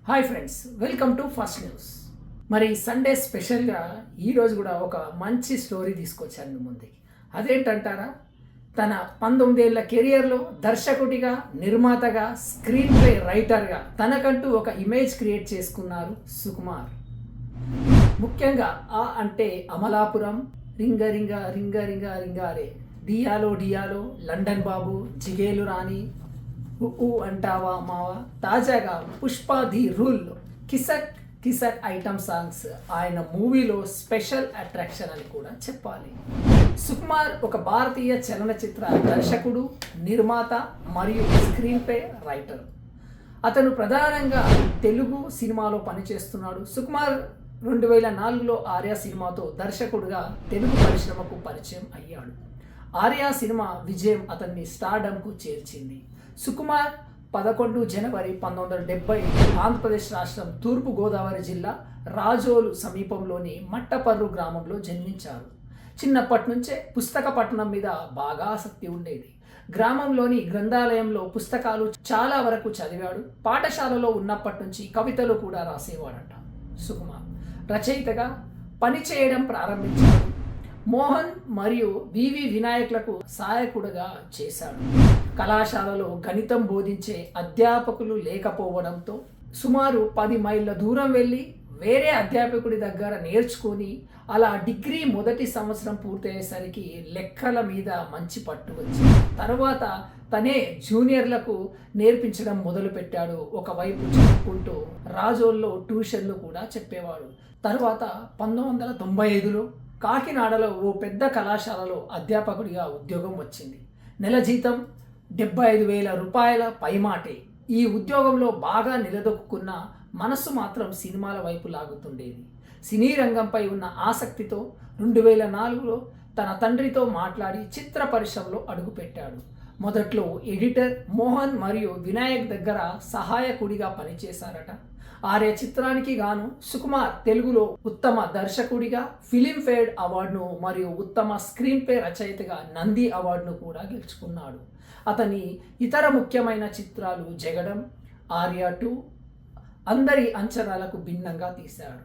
Hi friends, welcome to first news. మరి Sunday స్పెషల్గా ఈరోజు కూడా ఒక మంచి స్టోరీ తీసుకొచ్చాను మీ ముందుకి. అదేంటంటారా, తన 19 ఏళ్ల కెరియర్లో దర్శకుడిగా, నిర్మాతగా, స్క్రీన్ ప్లే రైటర్గా తనకంటూ ఒక ఇమేజ్ క్రియేట్ చేసుకున్నారు సుకుమార్. ముఖ్యంగా ఆ అంటే అమలాపురం, రింగ రింగ రింగ రింగ రింగారే, డియాలో డియాలో, లండన్ బాబు, జిగేలు రాణి, ఊ అంటావా మావా, తాజాగా Pushpa the rule, Kissik Kissik item songs ఆయన మూవీలో స్పెషల్ అట్రాక్షన్ అని కూడా చెప్పాలి. సుకుమార్ ఒక భారతీయ చలనచిత్ర దర్శకుడు, నిర్మాత మరియు స్క్రీన్ ప్లే రైటర్. అతను ప్రధానంగా తెలుగు సినిమాలో పనిచేస్తున్నాడు. సుకుమార్ 2004లో ఆర్య సినిమాతో దర్శకుడుగా తెలుగు పరిశ్రమకు పరిచయం అయ్యాడు. ఆర్య సినిమా విజయం అతన్ని స్టార్డమ్కు చేర్చింది. సుకుమార్ 11 జనవరి 1970 ఆంధ్రప్రదేశ్ రాష్ట్రం తూర్పు గోదావరి జిల్లా రాజోలు సమీపంలోని మట్టపర్రు గ్రామంలో జన్మించారు. చిన్నప్పటి నుంచే పుస్తక పఠనం మీద బాగా ఆసక్తి ఉండేది. గ్రామంలోని గ్రంథాలయంలో పుస్తకాలు చాలా వరకు చదివాడు. పాఠశాలలో ఉన్నప్పటి నుంచి కవితలు కూడా రాసేవాడట. సుకుమార్ రచయితగా పనిచేయడం ప్రారంభించాడు. మోహన్ మరియు వివి వినాయకులకు సహాయకుడుగా చేశాడు. కళాశాలలో గణితం బోధించే అధ్యాపకులు లేకపోవడంతో సుమారు 10 మైళ్ళ దూరం వెళ్ళి వేరే అధ్యాపకుడి దగ్గర నేర్చుకొని అలా డిగ్రీ మొదటి సంవత్సరం పూర్తయ్యేసరికి లెక్కల మీద మంచి పట్టు వచ్చింది. తర్వాత తనే జూనియర్లకు నేర్పించడం మొదలుపెట్టాడు. ఒకవైపు చదువుకుంటూ రాజోల్లో ట్యూషన్లు కూడా చెప్పేవాడు. తర్వాత 1995లో కాకినాడలో ఓ పెద్ద కళాశాలలో అధ్యాపకుడిగా ఉద్యోగం వచ్చింది. నెల జీతం 75,000 రూపాయల పైమాటే. ఈ ఉద్యోగంలో బాగా నిలదొక్కున్న మనస్సు మాత్రం సినిమాల వైపు లాగుతుండేది. సినీ రంగంపై ఉన్న ఆసక్తితో 2004లో తన తండ్రితో మాట్లాడి చిత్ర పరిశ్రమలో అడుగుపెట్టాడు. మొదట్లో ఎడిటర్ మోహన్ మరియు వినాయక్ దగ్గర సహాయకుడిగా పనిచేశారట. ఆర్య చిత్రానికి గాను సుకుమార్ తెలుగులో ఉత్తమ దర్శకుడిగా ఫిలింఫేర్ అవార్డును మరియు ఉత్తమ స్క్రీన్ ప్లే రచయితగా నంది అవార్డును కూడా గెలుచుకున్నాడు. అతని ఇతర ముఖ్యమైన చిత్రాలు జగడం, ఆర్య 2 అందరి అంచనాలకు భిన్నంగా తీశాడు.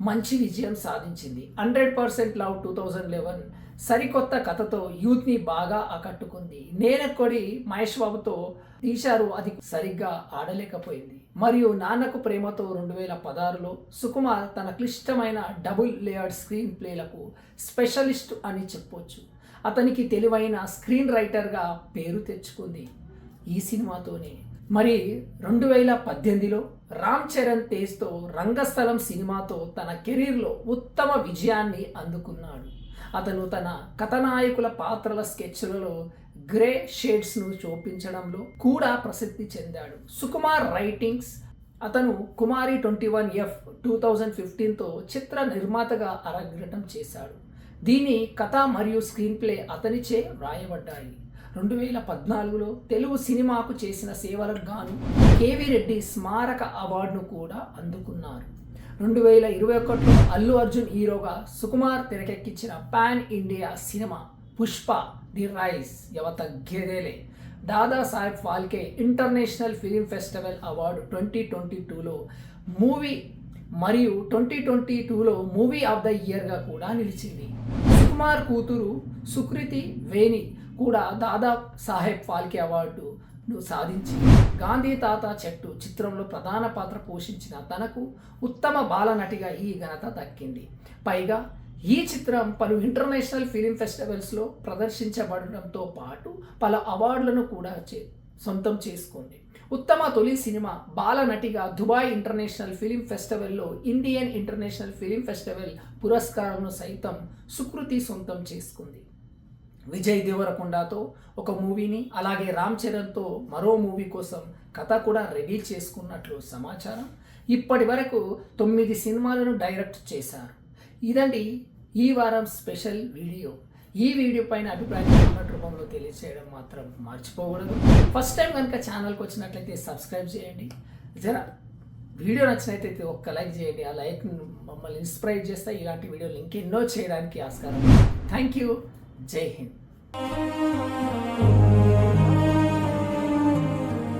మంచి విజయం సాధించింది. 100% లవ్ 2011 సరికొత్త కథతో యూత్ని బాగా ఆకట్టుకుంది. నేనెక్కడి మహేష్ బాబుతో తీశారు, అది సరిగ్గా ఆడలేకపోయింది. మరియు నాన్నకు ప్రేమతో 2016లో సుకుమార్ తన క్లిష్టమైన డబుల్ లేయర్డ్ స్క్రీన్ ప్లేలకు స్పెషలిస్ట్ అని చెప్పొచ్చు. అతనికి తెలివైన స్క్రీన్ రైటర్గా పేరు తెచ్చుకుంది ఈ సినిమాతోనే. మరి 2018లో రామ్ చరణ్ తేజ్తో రంగస్థలం సినిమాతో తన కెరీర్లో ఉత్తమ విజయాన్ని అందుకున్నాడు. అతను తన కథనాయకుల పాత్రల స్కెచ్లలో గ్రే షేడ్స్ను చూపించడంలో కూడా ప్రసిద్ధి చెందాడు. సుకుమార్ రైటింగ్స్ అతను కుమారి 21F 2015తో చిత్ర నిర్మాతగా అరంగేట్రం చేశాడు. దీని కథ మరియు స్క్రీన్ ప్లే అతనిచే వ్రాయబడ్డాయి. 2014లో తెలుగు సినిమాకు చేసిన సేవలకు గాను కేవీ రెడ్డి స్మారక అవార్డును కూడా అందుకున్నారు. 2021లో అల్లు అర్జున్ హీరోగా సుకుమార్ తెరకెక్కించిన pan India cinema Pushpa the rise యవత గేదేలే Dadasaheb Phalke international film festival award 2022లో మూవీ మరియు 2022లో మూవీ ఆఫ్ ద ఇయర్గా కూడా నిలిచింది. సుకుమార్ కూతురు సుకృతి వేణి కూడా దాదా సాహెబ్ ఫాల్కే అవార్డును సాధించి గాంధీ తాత చెట్టు చిత్రంలో ప్రధాన పాత్ర పోషించిన తనకు ఉత్తమ బాల నటిగా ఈ ఘనత దక్కింది. పైగా ఈ చిత్రం పలు ఇంటర్నేషనల్ ఫిలిం ఫెస్టివల్స్లో ప్రదర్శించబడడంతో పాటు పలు అవార్డులను కూడా సొంతం చేసుకుంది. ఉత్తమ తొలి సినిమా బాల నటిగా దుబాయ్ ఇంటర్నేషనల్ ఫిలిం ఫెస్టివల్లో ఇండియన్ ఇంటర్నేషనల్ ఫిలిం ఫెస్టివల్ పురస్కారంను సైతం సుకృతి సొంతం చేసుకుంది. విజయ్ దేవరకొండతో ఒక మూవీని, అలాగే రామ్ చరణ్తో మరో మూవీ కోసం కథ కూడా రెడీ చేసుకున్నట్లు సమాచారం. ఇప్పటి వరకు 9 సినిమాలను డైరెక్ట్ చేశారు. ఇదండి ఈ వారం స్పెషల్ వీడియో. ఈ వీడియో పైన అభిప్రాయం కామెంట్ రూపంలో తెలియజేయడం మాత్రం మర్చిపోకూడదు. ఫస్ట్ టైం కనుక ఛానల్కి వచ్చినట్లయితే సబ్స్క్రైబ్ చేయండి. వీడియో నచ్చినట్లయితే ఒక్క లైక్ చేయండి. ఆ లైక్ మమ్మల్ని ఇన్స్పైర్ చేస్తే ఇలాంటి వీడియోలు ఇంకెన్నో చేయడానికి ఆస్కారం. Thank you. జై హింద్.